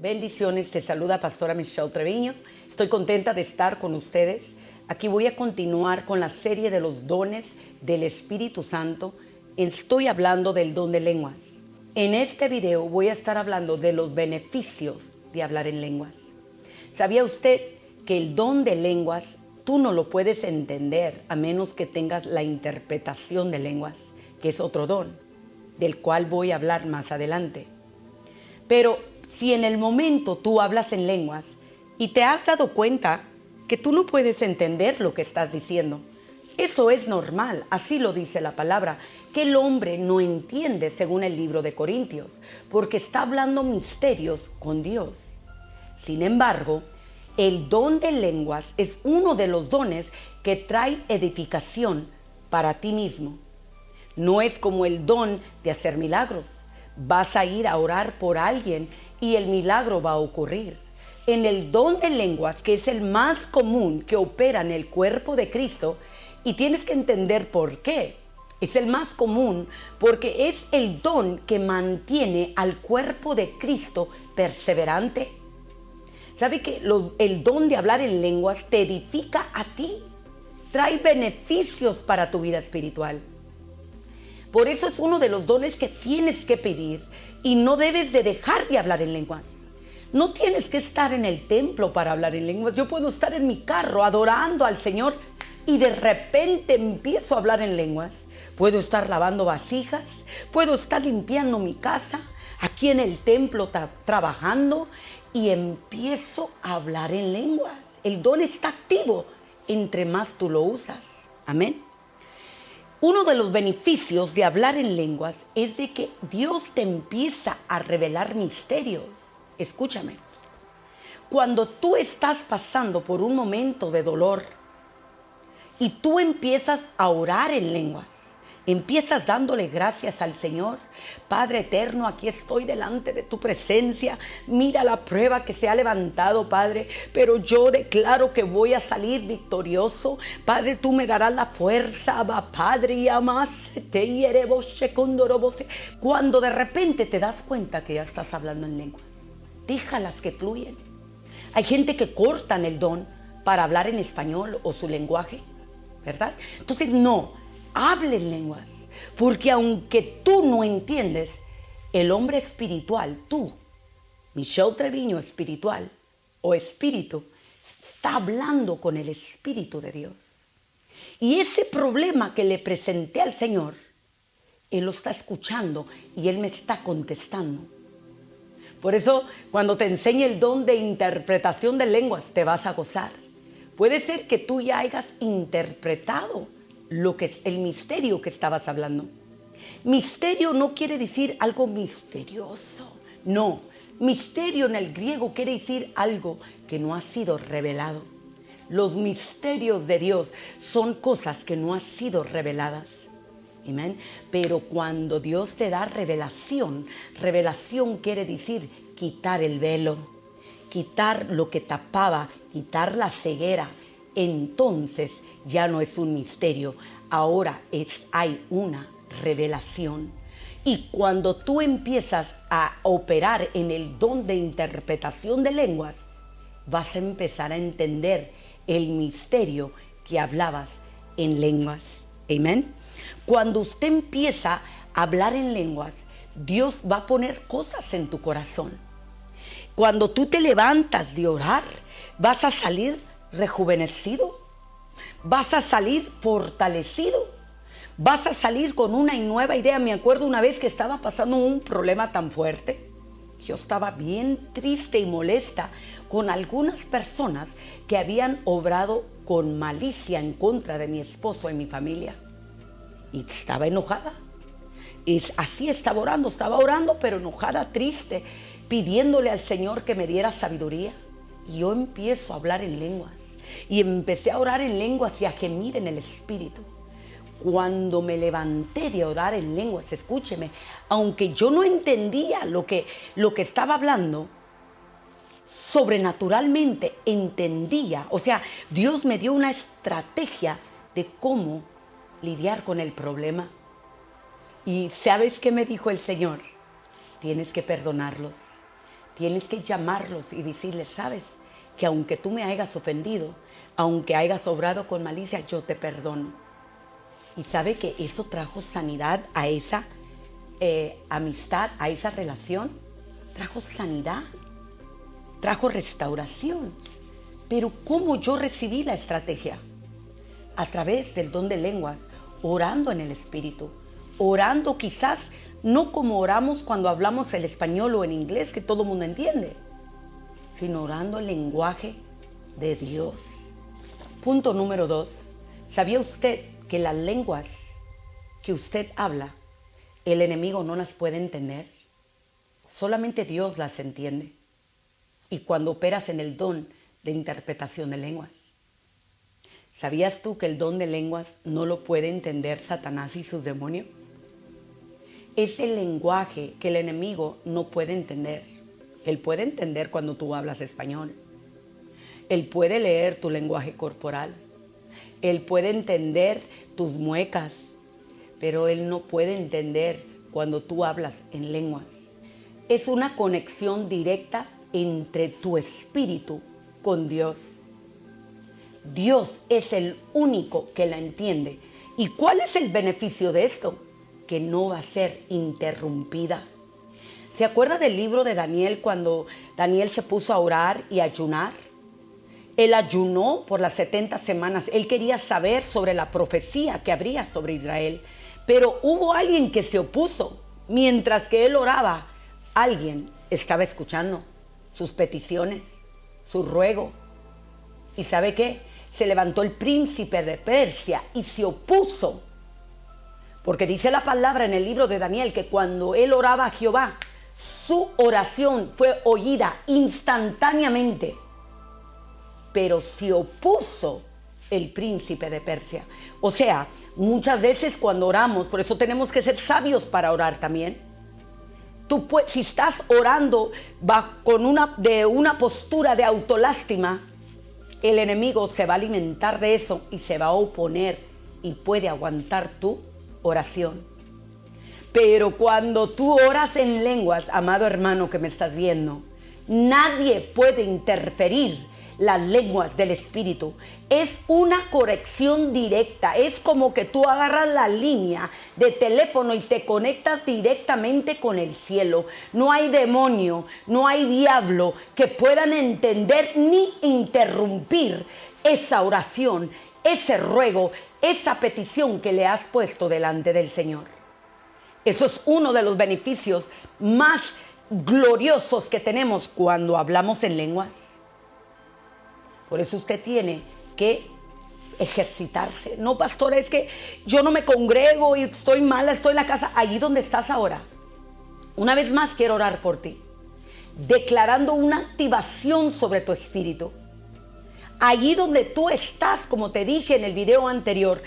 Bendiciones, te saluda Pastora Michelle Treviño. Estoy contenta de estar con ustedes. Aquí voy a continuar con la serie de los dones del Espíritu Santo. Estoy hablando del don de lenguas. En este video voy a estar hablando de los beneficios de hablar en lenguas. ¿Sabía usted que el don de lenguas tú no lo puedes entender a menos que tengas la interpretación de lenguas, que es otro don, del cual voy a hablar más adelante? Pero si en el momento tú hablas en lenguas y te has dado cuenta que tú no puedes entender lo que estás diciendo, eso es normal, así lo dice la palabra, que el hombre no entiende según el libro de Corintios, porque está hablando misterios con Dios. Sin embargo, el don de lenguas es uno de los dones que trae edificación para ti mismo. No es como el don de hacer milagros. Vas a ir a orar por alguien y el milagro va a ocurrir. En el don de lenguas, que es el más común que opera en el cuerpo de Cristo, y tienes que entender por qué. Es el más común porque es el don que mantiene al cuerpo de Cristo perseverante. ¿Sabe que el don de hablar en lenguas te edifica a ti? Trae beneficios para tu vida espiritual. Por eso es uno de los dones que tienes que pedir y no debes de dejar de hablar en lenguas. No tienes que estar en el templo para hablar en lenguas. Yo puedo estar en mi carro adorando al Señor y de repente empiezo a hablar en lenguas. Puedo estar lavando vasijas, puedo estar limpiando mi casa, aquí en el templo trabajando y empiezo a hablar en lenguas. El don está activo entre más tú lo usas. Amén. Uno de los beneficios de hablar en lenguas es de que Dios te empieza a revelar misterios. Escúchame. Cuando tú estás pasando por un momento de dolor y tú empiezas a orar en lenguas, empiezas dándole gracias al Señor. Padre eterno, aquí estoy delante de tu presencia. Mira la prueba que se ha levantado, Padre, pero yo declaro que voy a salir victorioso. Padre, tú me darás la fuerza, Padre, y amas. Cuando de repente te das cuenta que ya estás hablando en lenguas, déjalas que fluyen. Hay gente que cortan el don para hablar en español o su lenguaje, ¿verdad? Entonces no. Hable en lenguas, porque aunque tú no entiendes, el hombre espiritual, tú, Michelle Treviño espiritual o espíritu, está hablando con el Espíritu de Dios. Y ese problema que le presenté al Señor, Él lo está escuchando y Él me está contestando. Por eso, cuando te enseñe el don de interpretación de lenguas, te vas a gozar. Puede ser que tú ya hayas interpretado lo que es el misterio que estabas hablando. Misterio no quiere decir algo misterioso. No, misterio en el griego quiere decir algo que no ha sido revelado. Los misterios de Dios son cosas que no han sido reveladas. Amén. Pero cuando Dios te da revelación, revelación quiere decir quitar el velo, quitar lo que tapaba, quitar la ceguera. Entonces ya no es un misterio, ahora hay una revelación. Y cuando tú empiezas a operar en el don de interpretación de lenguas, vas a empezar a entender el misterio que hablabas en lenguas. Amén. Cuando usted empieza a hablar en lenguas, Dios va a poner cosas en tu corazón. Cuando tú te levantas de orar, vas a salir rejuvenecido, vas a salir fortalecido, vas a salir con una nueva idea. Me acuerdo una vez que estaba pasando un problema tan fuerte. Yo estaba bien triste y molesta con algunas personas que habían obrado con malicia en contra de mi esposo y mi familia. Y estaba enojada. Así estaba orando, pero enojada, triste, pidiéndole al Señor que me diera sabiduría. Y yo empiezo a hablar en lenguas. Y empecé a orar en lenguas y a gemir en el Espíritu. Cuando me levanté de orar en lenguas, escúcheme, aunque yo no entendía lo que estaba hablando, sobrenaturalmente entendía. O sea, Dios me dio una estrategia de cómo lidiar con el problema. Y ¿sabes qué me dijo el Señor? Tienes que perdonarlos. Tienes que llamarlos y decirles, sabes, que aunque tú me hayas ofendido, aunque hayas obrado con malicia, yo te perdono. Y sabe que eso trajo sanidad a esa amistad, a esa relación. Trajo sanidad, trajo restauración. Pero ¿cómo yo recibí la estrategia? A través del don de lenguas, orando en el Espíritu. Orando quizás no como oramos cuando hablamos el español o en inglés que todo el mundo entiende, sino orando el lenguaje de Dios. Punto número 2. ¿Sabía usted que las lenguas que usted habla, el enemigo no las puede entender? Solamente Dios las entiende. Y cuando operas en el don de interpretación de lenguas, ¿sabías tú que el don de lenguas no lo puede entender Satanás y sus demonios? Es el lenguaje que el enemigo no puede entender. Él puede entender cuando tú hablas español. Él puede leer tu lenguaje corporal. Él puede entender tus muecas. Pero él no puede entender cuando tú hablas en lenguas. Es una conexión directa entre tu espíritu con Dios. Dios es el único que la entiende. ¿Y cuál es el beneficio de esto? Que no va a ser interrumpida. ¿Se acuerda del libro de Daniel cuando Daniel se puso a orar y ayunar? Él ayunó por las 70 semanas. Él quería saber sobre la profecía que habría sobre Israel. Pero hubo alguien que se opuso. Mientras que él oraba, alguien estaba escuchando sus peticiones, su ruego. ¿Y sabe qué? Se levantó el príncipe de Persia y se opuso. Porque dice la palabra en el libro de Daniel que cuando él oraba a Jehová, su oración fue oída instantáneamente. Pero se opuso el príncipe de Persia. O sea, muchas veces cuando oramos, por eso tenemos que ser sabios para orar también. Si estás orando con una postura de autolástima, el enemigo se va a alimentar de eso y se va a oponer y puede aguantar tu oración. Pero cuando tú oras en lenguas, amado hermano que me estás viendo, nadie puede interferir las lenguas del Espíritu. Es una corrección directa. Es como que tú agarras la línea de teléfono y te conectas directamente con el cielo. No hay demonio, no hay diablo que puedan entender ni interrumpir esa oración, ese ruego, esa petición que le has puesto delante del Señor. Eso es uno de los beneficios más gloriosos que tenemos cuando hablamos en lenguas. Por eso usted tiene que ejercitarse. No, pastora, es que yo no me congrego y estoy mala, estoy en la casa. Allí donde estás ahora, una vez más quiero orar por ti, declarando una activación sobre tu espíritu. Allí donde tú estás, como te dije en el video anterior,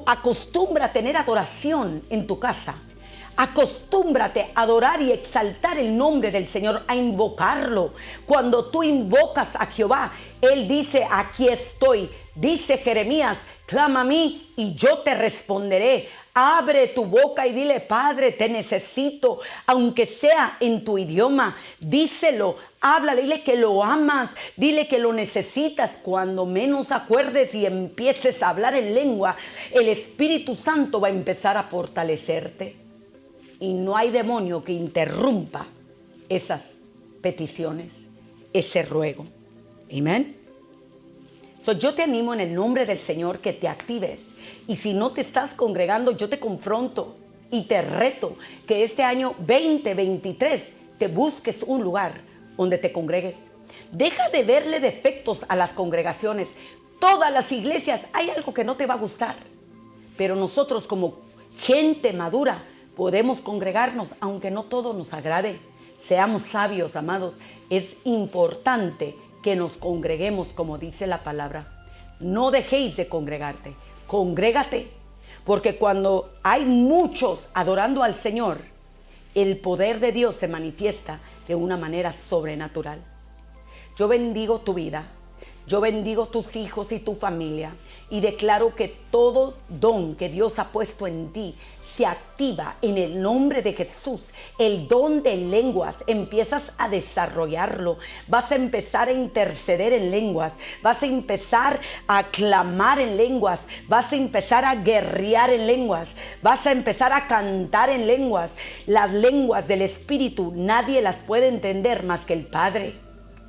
acostumbra a tener adoración en tu casa. Acostúmbrate a adorar y exaltar el nombre del Señor, a invocarlo. Cuando tú invocas a Jehová, Él dice, aquí estoy. Dice Jeremías, clama a mí y yo te responderé. Abre tu boca y dile, Padre, te necesito, aunque sea en tu idioma. Díselo, háblale, dile que lo amas, dile que lo necesitas. Cuando menos acuerdes y empieces a hablar en lengua, el Espíritu Santo va a empezar a fortalecerte. Y no hay demonio que interrumpa esas peticiones, ese ruego. Amén. Yo te animo en el nombre del Señor que te actives. Y si no te estás congregando, yo te confronto y te reto que este año 2023 te busques un lugar donde te congregues. Deja de verle defectos a las congregaciones. Todas las iglesias hay algo que no te va a gustar. Pero nosotros como gente madura podemos congregarnos, aunque no todo nos agrade. Seamos sabios, amados. Es importante que nos congreguemos, como dice la palabra. No dejéis de congregarte. Congrégate. Porque cuando hay muchos adorando al Señor, el poder de Dios se manifiesta de una manera sobrenatural. Yo bendigo tu vida. Yo bendigo tus hijos y tu familia y declaro que todo don que Dios ha puesto en ti se activa en el nombre de Jesús. El don de lenguas, empiezas a desarrollarlo. Vas a empezar a interceder en lenguas. Vas a empezar a clamar en lenguas. Vas a empezar a guerrear en lenguas. Vas a empezar a cantar en lenguas. Las lenguas del Espíritu nadie las puede entender más que el Padre.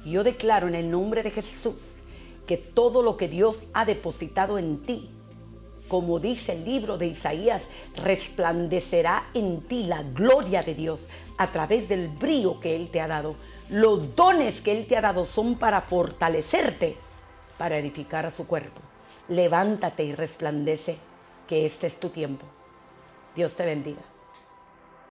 Yo declaro en el nombre de Jesús que todo lo que Dios ha depositado en ti, como dice el libro de Isaías, resplandecerá en ti la gloria de Dios a través del brío que Él te ha dado. Los dones que Él te ha dado son para fortalecerte, para edificar a su cuerpo. Levántate y resplandece, que este es tu tiempo. Dios te bendiga.